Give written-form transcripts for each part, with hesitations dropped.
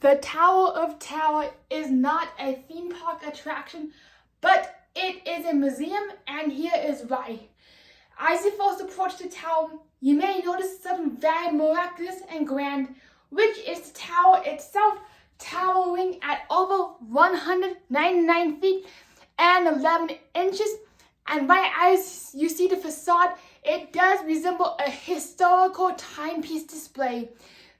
The Tower of Terror is not a theme park attraction, but it is a museum, and here is why. As you first approach the tower, you may notice something very miraculous and grand, which is the tower itself, towering at over 199 feet and 11 inches. And right as you see the facade, it does resemble a historical timepiece display,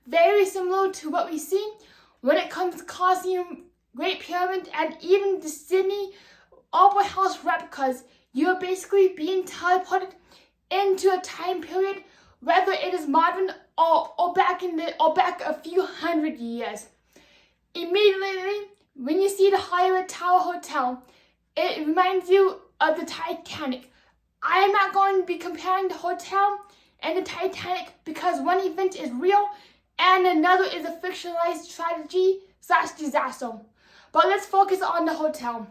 very similar to what we see when it comes to Colosseum, Great Pyramid, and even the Sydney Opera House replicas. You're basically being teleported into a time period, whether it is modern or back a few hundred years. Immediately, when you see the Hollywood Tower Hotel, it reminds you of the Titanic. I am not going to be comparing the hotel and the Titanic because one event is real and another is a fictionalized tragedy/disaster. But let's focus on the hotel.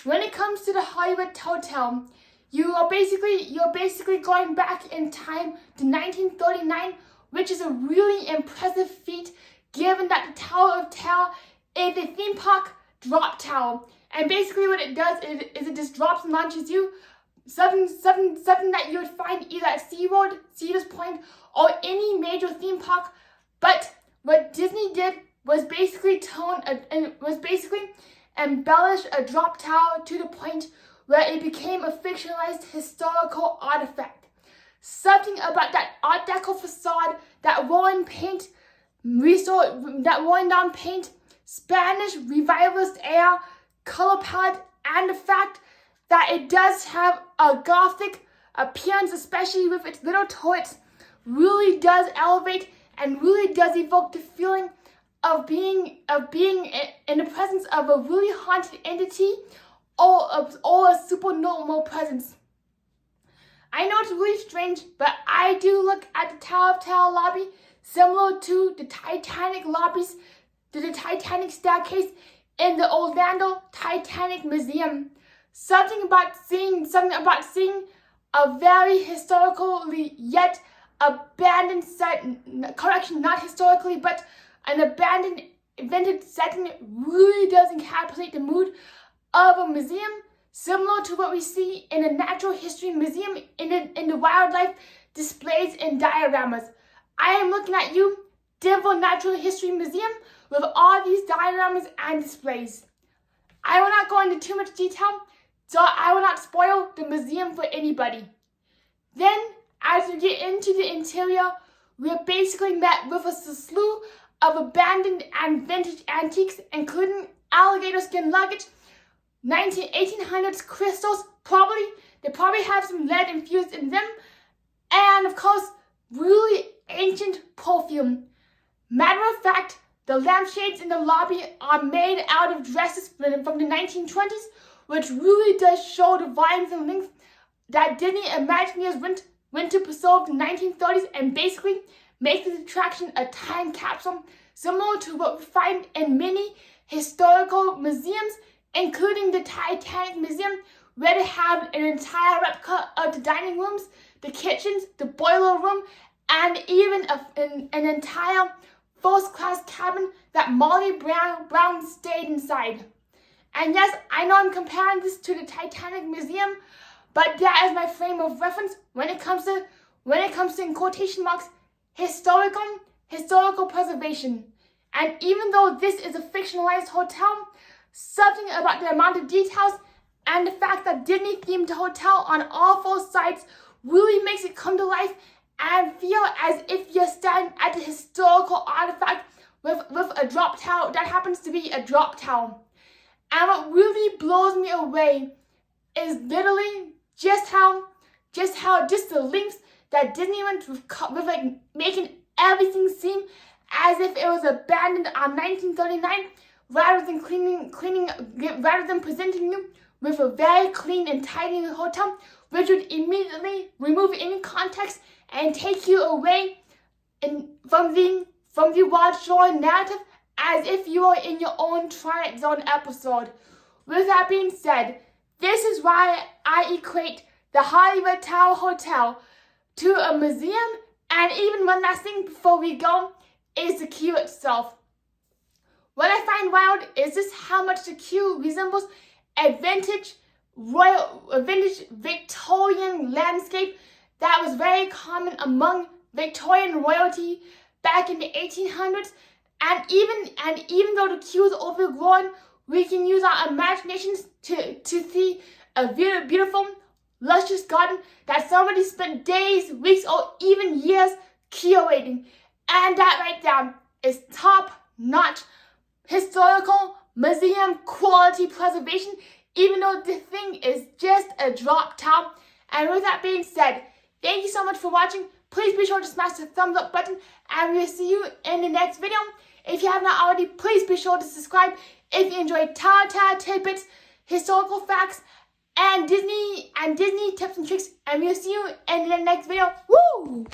When it comes to the Hollywood Hotel, you're basically going back in time to 1939, which is a really impressive feat given that the Tower of Terror is a theme park drop tower. And basically what it does is it just drops and launches you, something that you would find either at SeaWorld, Cedars Point, or any major theme park. But what Disney did was basically embellish a drop tower to the point where it became a fictionalized historical artifact. Something about that Art Deco facade, that worn down paint, Spanish revivalist air, color palette, and the fact that it does have a gothic appearance, especially with its little turrets, really does elevate and really does evoke the feeling of being in the presence of a really haunted entity or a supernormal presence. I know it's really strange, but I do look at the Tower of Terror lobby similar to the Titanic lobbies, to the Titanic staircase in the Orlando Titanic Museum. Something about seeing a very historically yet abandoned set, correction, not historically, but an abandoned invented setting really does encapsulate the mood of a museum, similar to what we see in a natural history museum in the wildlife displays and dioramas. I am looking at you, Denver Natural History Museum, with all these dioramas and displays. I will not go into too much detail, so I will not spoil the museum for anybody. Then, as we get into the interior, we are basically met with a slew of abandoned and vintage antiques, including alligator skin luggage, 1800s crystals, they probably have some lead infused in them, and of course, really ancient perfume. Matter of fact, the lampshades in the lobby are made out of dresses from the 1920s, which really does show the volumes and length that Disney Imagineers went to preserve the 1930s and basically make this attraction a time capsule, similar to what we find in many historical museums, including the Titanic Museum, where they have an entire replica of the dining rooms, the kitchens, the boiler room, and even an entire first-class cabin that Molly Brown stayed inside. And yes, I know I'm comparing this to the Titanic Museum, but that is my frame of reference when it comes to in quotation marks historical preservation. And even though this is a fictionalized hotel, something about the amount of details and the fact that Disney themed the hotel on all four sides really makes it come to life and feel as if you're standing at a historical artifact with a drop tower that happens to be a drop tower. And what really blows me away is literally just the lengths that Disney went with like making everything seem as if it was abandoned on 1939, rather than presenting you with a very clean and tidy hotel, which would immediately remove any context and take you away from the Wild Shore narrative as if you are in your own Twilight Zone episode. With that being said, this is why I equate the Hollywood Tower Hotel to a museum, and even one last thing before we go is the queue itself. find wild is just how much the queue resembles a vintage Victorian landscape that was very common among Victorian royalty back in the 1800s. And even though the queue is overgrown, we can use our imaginations to see a beautiful, luscious garden that somebody spent days, weeks, or even years curating. And that right there is top-notch historical museum quality preservation, even though the thing is just a drop top. And with that being said, thank you so much for watching. Please be sure to smash the thumbs up button, and we'll see you in the next video. If you have not already, please be sure to subscribe if you enjoy Telltale tidbits, historical facts, and Disney tips and tricks. And we'll see you in the next video. Woo!